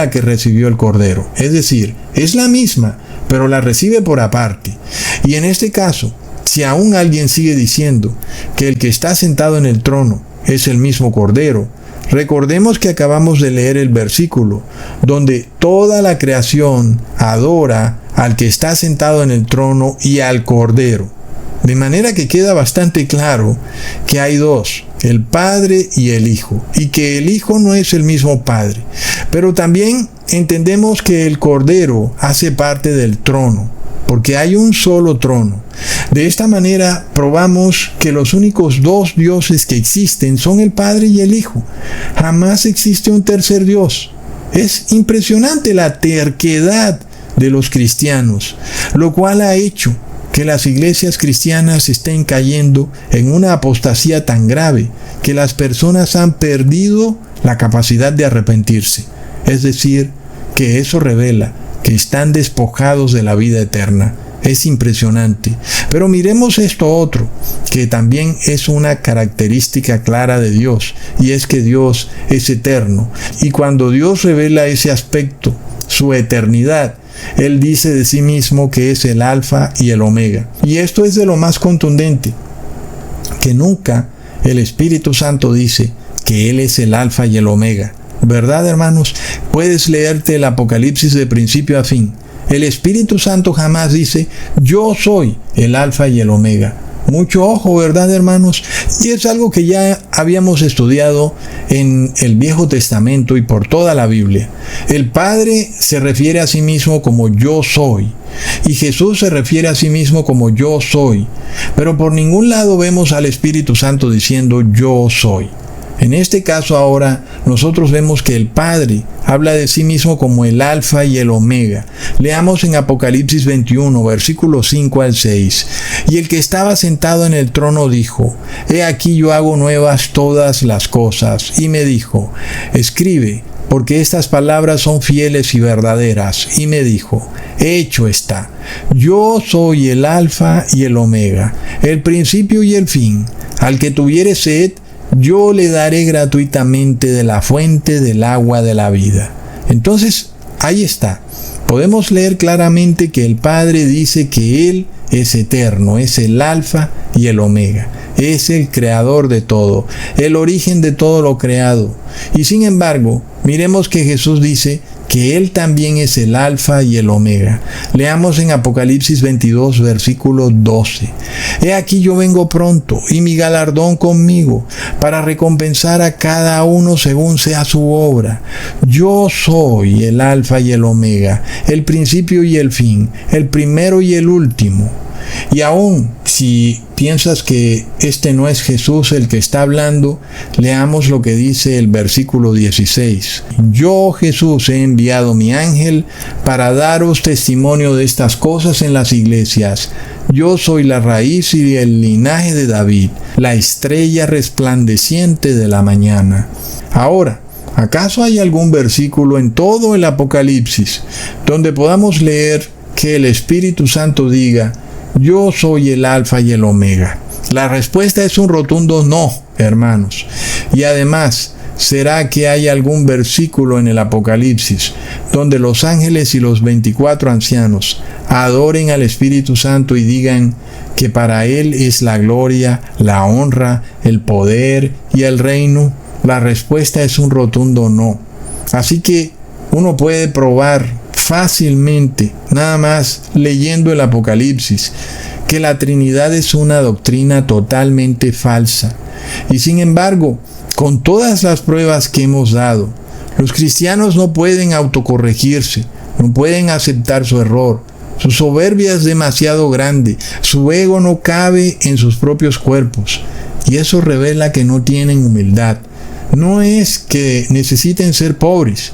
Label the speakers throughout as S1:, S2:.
S1: que recibió el Cordero. Es decir, es la misma, pero la recibe por aparte. Y en este caso, si aún alguien sigue diciendo que el que está sentado en el trono es el mismo Cordero, recordemos que acabamos de leer el versículo donde toda la creación adora al que está sentado en el trono y al Cordero. De manera que queda bastante claro que hay dos, el Padre y el Hijo, y que el Hijo no es el mismo Padre. Pero también entendemos que el Cordero hace parte del trono, porque hay un solo trono. De esta manera probamos que los únicos dos dioses que existen son el Padre y el Hijo. Jamás existe un tercer Dios. Es impresionante la terquedad de los cristianos, lo cual ha hecho que las iglesias cristianas estén cayendo en una apostasía tan grave que las personas han perdido la capacidad de arrepentirse. Es decir, que eso revela que están despojados de la vida eterna. Es impresionante. Pero miremos esto otro, que también es una característica clara de Dios, y es que Dios es eterno. Y cuando Dios revela ese aspecto, su eternidad, Él dice de sí mismo que es el Alfa y el Omega. Y esto es de lo más contundente, que nunca el Espíritu Santo dice que Él es el Alfa y el Omega. ¿Verdad, hermanos? Puedes leerte el Apocalipsis de principio a fin. El Espíritu Santo jamás dice, yo soy el Alfa y el Omega. Mucho ojo, ¿verdad, hermanos? Y es algo que ya habíamos estudiado en el Viejo Testamento y por toda la Biblia. El Padre se refiere a sí mismo como yo soy, y Jesús se refiere a sí mismo como yo soy. Pero por ningún lado vemos al Espíritu Santo diciendo yo soy. En este caso ahora nosotros vemos que el Padre habla de sí mismo como el Alfa y el Omega. Leamos en Apocalipsis 21, versículos 5 al 6. Y el que estaba sentado en el trono dijo, he aquí yo hago nuevas todas las cosas. Y me dijo, escribe, porque estas palabras son fieles y verdaderas. Y me dijo, hecho está. Yo soy el Alfa y el Omega, el principio y el fin. Al que tuviere sed, yo le daré gratuitamente de la fuente del agua de la vida. Entonces, ahí está. Podemos leer claramente que el Padre dice que Él es eterno, es el Alfa y el Omega. Es el creador de todo, el origen de todo lo creado. Y sin embargo, miremos que Jesús dice que Él también es el Alfa y el Omega. Leamos en Apocalipsis 22, versículo 12. He aquí yo vengo pronto, y mi galardón conmigo, para recompensar a cada uno según sea su obra. Yo soy el Alfa y el Omega, el principio y el fin, el primero y el último. Y aún si piensas que este no es Jesús el que está hablando, leamos lo que dice el versículo 16. Yo, Jesús, he enviado mi ángel para daros testimonio de estas cosas en las iglesias. Yo soy la raíz y el linaje de David, la estrella resplandeciente de la mañana. Ahora, ¿acaso hay algún versículo en todo el Apocalipsis donde podamos leer que el Espíritu Santo diga, yo soy el Alfa y el Omega? La respuesta es un rotundo no, hermanos. Y además, ¿será que hay algún versículo en el Apocalipsis donde los ángeles y los 24 ancianos adoren al Espíritu Santo y digan que para Él es la gloria, la honra, el poder y el reino? La respuesta es un rotundo no. Así que uno puede probar fácilmente, nada más leyendo el Apocalipsis, que la Trinidad es una doctrina totalmente falsa. Y sin embargo, con todas las pruebas que hemos dado, los cristianos no pueden autocorregirse, no pueden aceptar su error. Su soberbia es demasiado grande, su ego no cabe en sus propios cuerpos, y eso revela que no tienen humildad. No es que necesiten ser pobres,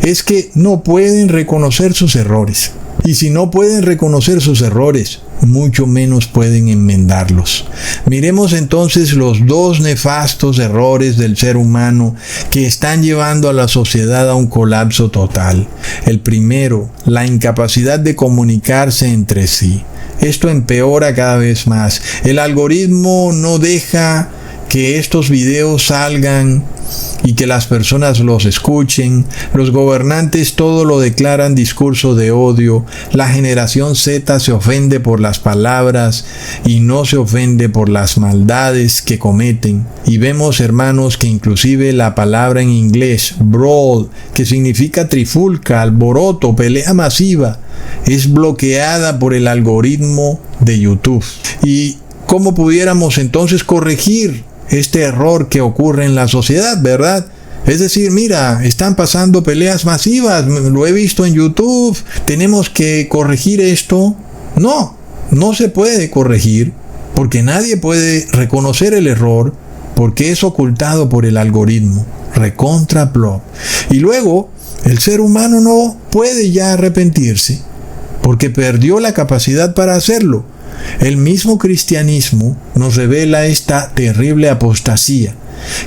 S1: es que no pueden reconocer sus errores. Y si no pueden reconocer sus errores, mucho menos pueden enmendarlos. Miremos entonces los dos nefastos errores del ser humano que están llevando a la sociedad a un colapso total. El primero, la incapacidad de comunicarse entre sí. Esto empeora cada vez más. El algoritmo no deja que estos videos salgan y que las personas los escuchen. Los gobernantes todo lo declaran discurso de odio. La generación Z se ofende por las palabras y no se ofende por las maldades que cometen. Y vemos, hermanos, que inclusive la palabra en inglés, brawl, que significa trifulca, alboroto, pelea masiva, es bloqueada por el algoritmo de YouTube. ¿Y cómo pudiéramos entonces corregir este error que ocurre en la sociedad, verdad? Es decir, mira, están pasando peleas masivas, lo he visto en YouTube, tenemos que corregir esto. No se puede corregir, porque nadie puede reconocer el error, porque es ocultado por el algoritmo. Recontra plop. Y luego, el ser humano no puede ya arrepentirse, porque perdió la capacidad para hacerlo. El mismo cristianismo nos revela esta terrible apostasía,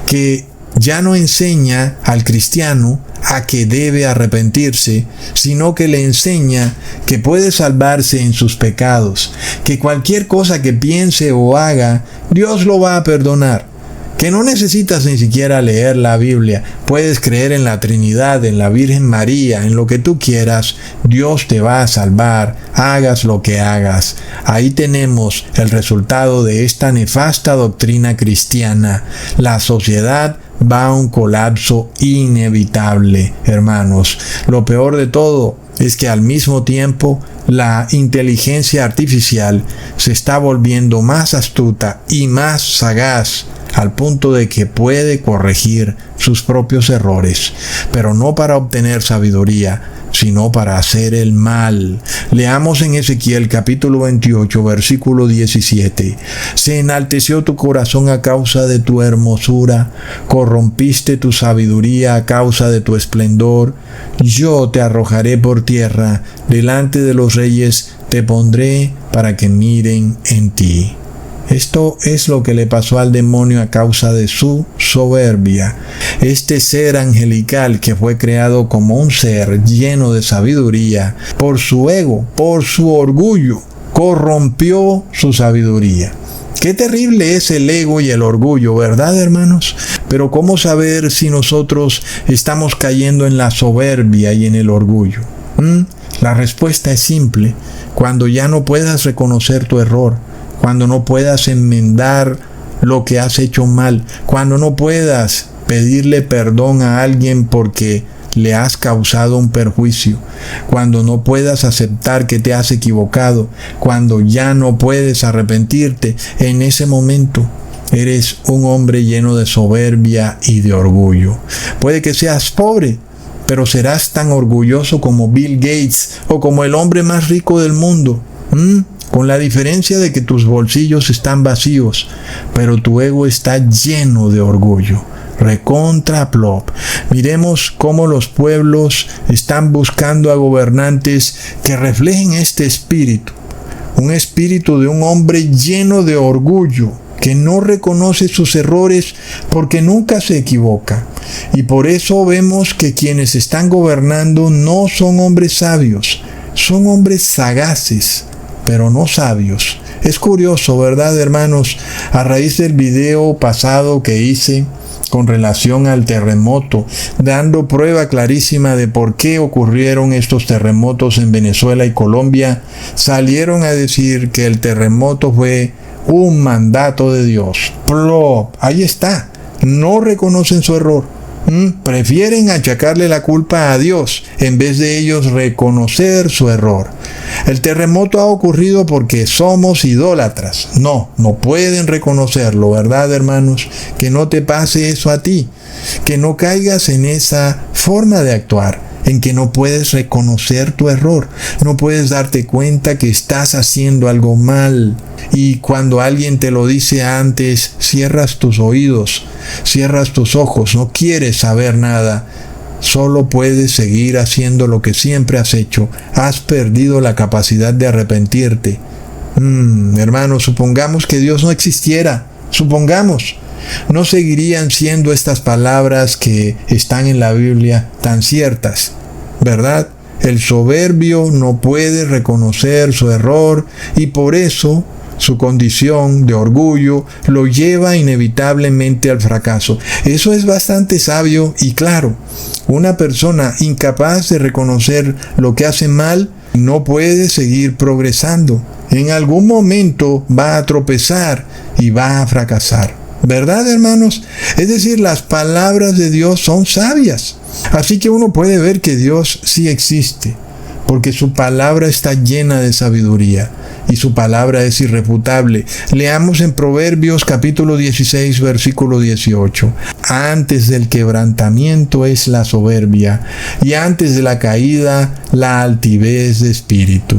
S1: que ya no enseña al cristiano a que debe arrepentirse, sino que le enseña que puede salvarse en sus pecados, que cualquier cosa que piense o haga, Dios lo va a perdonar, que no necesitas ni siquiera leer la Biblia, puedes creer en la Trinidad, en la Virgen María, en lo que tú quieras, Dios te va a salvar, hagas lo que hagas. Ahí tenemos el resultado de esta nefasta doctrina cristiana. La sociedad va a un colapso inevitable, hermanos. Lo peor de todo es que al mismo tiempo la inteligencia artificial se está volviendo más astuta y más sagaz, al punto de que puede corregir sus propios errores, pero no para obtener sabiduría, sino para hacer el mal. Leamos en Ezequiel capítulo 28, versículo 17. Se enalteció tu corazón a causa de tu hermosura, corrompiste tu sabiduría a causa de tu esplendor. Yo te arrojaré por tierra, delante de los reyes te pondré para que miren en ti. Esto es lo que le pasó al demonio a causa de su soberbia. Este ser angelical que fue creado como un ser lleno de sabiduría, por su ego, por su orgullo, corrompió su sabiduría. Qué terrible es el ego y el orgullo, ¿verdad, hermanos? Pero ¿cómo saber si nosotros estamos cayendo en la soberbia y en el orgullo? La respuesta es simple. Cuando ya no puedas reconocer tu error, cuando no puedas enmendar lo que has hecho mal, cuando no puedas pedirle perdón a alguien porque le has causado un perjuicio, cuando no puedas aceptar que te has equivocado, cuando ya no puedes arrepentirte, en ese momento eres un hombre lleno de soberbia y de orgullo. Puede que seas pobre, pero serás tan orgulloso como Bill Gates o como el hombre más rico del mundo. Con la diferencia de que tus bolsillos están vacíos, pero tu ego está lleno de orgullo. Recontra plop. Miremos cómo los pueblos están buscando a gobernantes que reflejen este espíritu. Un espíritu de un hombre lleno de orgullo, que no reconoce sus errores porque nunca se equivoca. Y por eso vemos que quienes están gobernando no son hombres sabios, son hombres sagaces, pero no sabios. Es curioso, ¿verdad, hermanos? A raíz del video pasado que hice con relación al terremoto, dando prueba clarísima de por qué ocurrieron estos terremotos en Venezuela y Colombia, salieron a decir que el terremoto fue un mandato de Dios. Plop, ahí está. No reconocen su error. Prefieren achacarle la culpa a Dios en vez de ellos reconocer su error. El terremoto ha ocurrido porque somos idólatras. No pueden reconocerlo, ¿verdad, hermanos? Que no te pase eso a ti, que no caigas en esa forma de actuar, en que no puedes reconocer tu error, no puedes darte cuenta que estás haciendo algo mal. Y cuando alguien te lo dice antes, cierras tus oídos, cierras tus ojos, no quieres saber nada. Solo puedes seguir haciendo lo que siempre has hecho. Has perdido la capacidad de arrepentirte. Hermanos, supongamos que Dios no existiera. Supongamos. No seguirían siendo estas palabras que están en la Biblia tan ciertas, ¿verdad? El soberbio no puede reconocer su error y por eso su condición de orgullo lo lleva inevitablemente al fracaso. Eso es bastante sabio y claro. Una persona incapaz de reconocer lo que hace mal no puede seguir progresando. En algún momento va a tropezar y va a fracasar. ¿Verdad, hermanos? Es decir, las palabras de Dios son sabias. Así que uno puede ver que Dios sí existe, porque su palabra está llena de sabiduría y su palabra es irrefutable. Leamos en Proverbios capítulo 16, versículo 18. Antes del quebrantamiento es la soberbia, y antes de la caída la altivez de espíritu.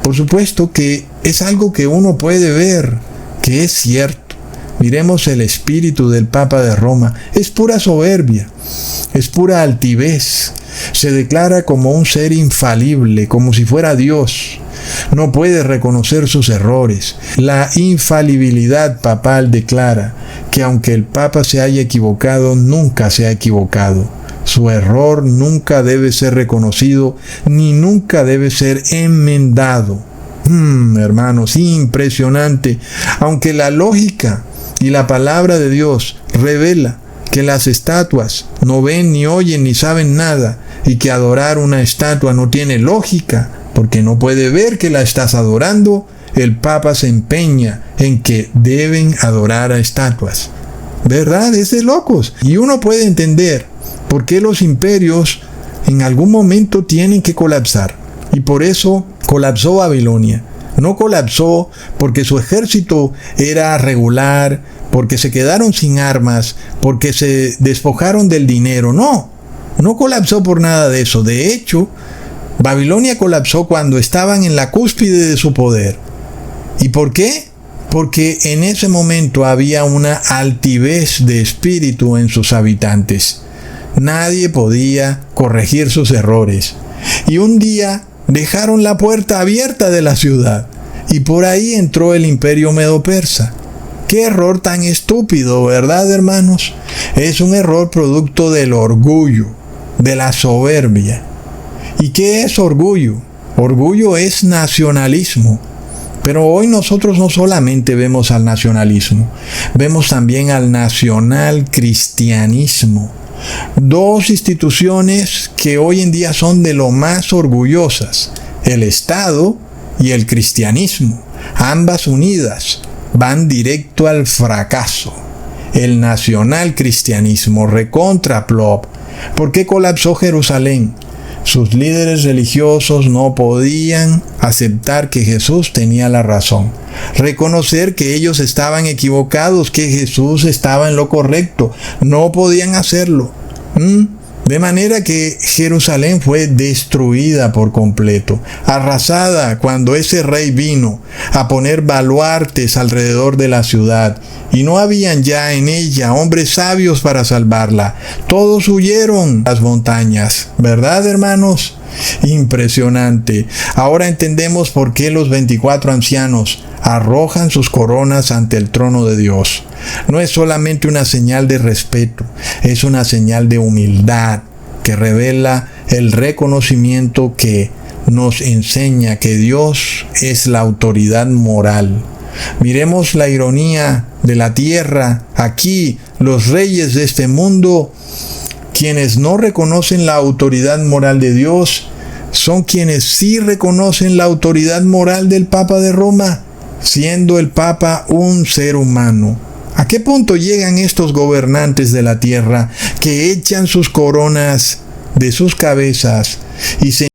S1: Por supuesto que es algo que uno puede ver, que es cierto. Miremos el espíritu del Papa de Roma. Es pura soberbia, es pura altivez. Se declara como un ser infalible, como si fuera Dios. No puede reconocer sus errores. La infalibilidad papal declara que aunque el Papa se haya equivocado, nunca se ha equivocado. Su error nunca debe ser reconocido, ni nunca debe ser enmendado. Hermanos, impresionante. Aunque la lógica y la palabra de Dios revela que las estatuas no ven, ni oyen, ni saben nada, y que adorar una estatua no tiene lógica, porque no puede ver que la estás adorando, el Papa se empeña en que deben adorar a estatuas. ¿Verdad? Es de locos. Y uno puede entender por qué los imperios en algún momento tienen que colapsar. Y por eso colapsó Babilonia. No colapsó porque su ejército era regular, porque se quedaron sin armas, porque se despojaron del dinero. No colapsó por nada de eso. De hecho, Babilonia colapsó cuando estaban en la cúspide de su poder. ¿Y por qué? Porque en ese momento había una altivez de espíritu en sus habitantes. Nadie podía corregir sus errores. Y un día dejaron la puerta abierta de la ciudad y por ahí entró el imperio medo-persa. ¡Qué error tan estúpido!, ¿verdad, hermanos? Es un error producto del orgullo, de la soberbia. ¿Y qué es orgullo? Orgullo es nacionalismo. Pero hoy nosotros no solamente vemos al nacionalismo, vemos también al nacional cristianismo. Dos instituciones que hoy en día son de lo más orgullosas, el Estado y el cristianismo. Ambas unidas van directo al fracaso. El nacional cristianismo recontra plop. ¿Por qué colapsó Jerusalén? Sus líderes religiosos no podían aceptar que Jesús tenía la razón, reconocer que ellos estaban equivocados, que Jesús estaba en lo correcto. No podían hacerlo. De manera que Jerusalén fue destruida por completo, arrasada cuando ese rey vino a poner baluartes alrededor de la ciudad, y no habían ya en ella hombres sabios para salvarla. Todos huyeron a las montañas. ¿Verdad, hermanos? Impresionante. Ahora entendemos por qué los 24 ancianos arrojan sus coronas ante el trono de Dios. No es solamente una señal de respeto, es una señal de humildad que revela el reconocimiento que nos enseña que Dios es la autoridad moral. Miremos la ironía de la tierra. Aquí, los reyes de este mundo, quienes no reconocen la autoridad moral de Dios, son quienes sí reconocen la autoridad moral del Papa de Roma, siendo el Papa un ser humano. ¿A qué punto llegan estos gobernantes de la tierra que echan sus coronas de sus cabezas y se